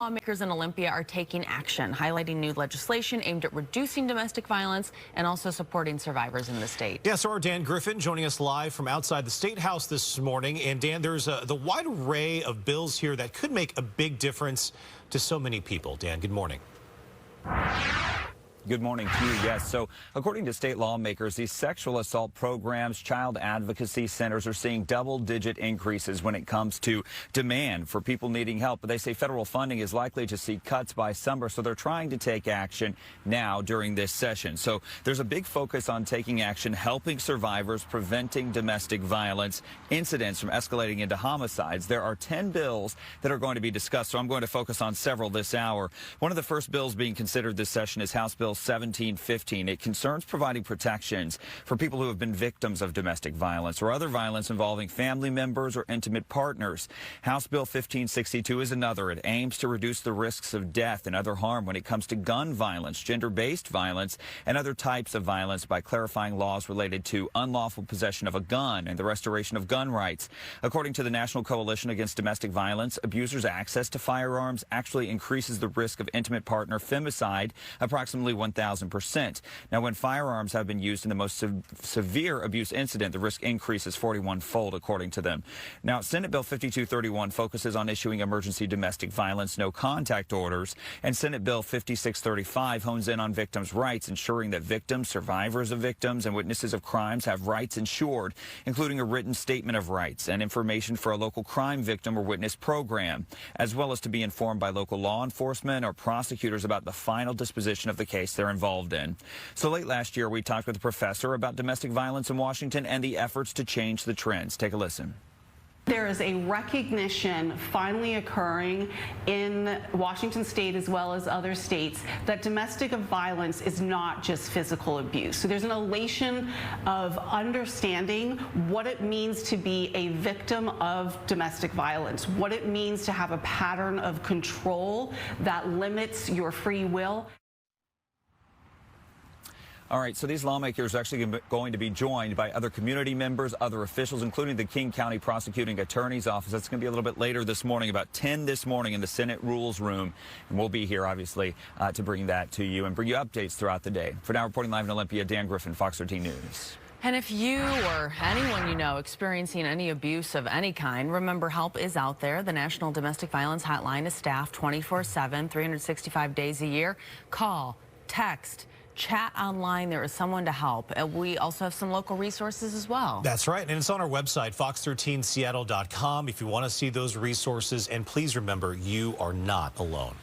Lawmakers in Olympia are taking action, highlighting new legislation aimed at reducing domestic violence and also supporting survivors in the state. Yeah, so our Dan Griffin joining us live from outside the State House this morning. And Dan, there's the wide array of bills here that could make a big difference to so many people. Dan, good morning. Good morning to you. Yes. So according to state lawmakers, these sexual assault programs, child advocacy centers are seeing double-digit increases when it comes to demand for people needing help. But they say federal funding is likely to see cuts by summer, so they're trying to take action now during this session. So there's a big focus on taking action, helping survivors, preventing domestic violence incidents from escalating into homicides. There are 10 bills that are going to be discussed, so I'm going to focus on several this hour. One of the first bills being considered this session is House Bill 1715. It concerns providing protections for people who have been victims of domestic violence or other violence involving family members or intimate partners. House Bill 1562 is another. It aims to reduce the risks of death and other harm when it comes to gun violence, gender-based violence, and other types of violence by clarifying laws related to unlawful possession of a gun and the restoration of gun rights. According to the National Coalition Against Domestic Violence, abusers' access to firearms actually increases the risk of intimate partner femicide approximately 1,000%. Now, when firearms have been used in the most severe abuse incident, the risk increases 41-fold, according to them. Now, Senate Bill 5231 focuses on issuing emergency domestic violence no contact orders, and Senate Bill 5635 hones in on victims' rights, ensuring that victims, survivors of victims, and witnesses of crimes have rights ensured, including a written statement of rights and information for a local crime victim or witness program, as well as to be informed by local law enforcement or prosecutors about the final disposition of the case they're involved in. So late last year, we talked with a professor about domestic violence in Washington and the efforts to change the trends. Take a listen. There is a recognition finally occurring in Washington state as well as other states that domestic violence is not just physical abuse. So there's an elation of understanding what it means to be a victim of domestic violence, what it means to have a pattern of control that limits your free will. All right, so these lawmakers are actually going to be joined by other community members, other officials, including the King County Prosecuting Attorney's Office. That's going to be a little bit later this morning, about 10 this morning in the Senate Rules Room. And we'll be here, obviously, to bring that to you and bring you updates throughout the day. For now, reporting live in Olympia, Dan Griffin, Fox 13 News. And if you or anyone you know experiencing any abuse of any kind, remember help is out there. The National Domestic Violence Hotline is staffed 24/7, 365 days a year. Call, text, chat online. There is someone to help. And we also have some local resources as well. That's right. And it's on our website, fox13seattle.com, if you want to see those resources. And please remember, you are not alone.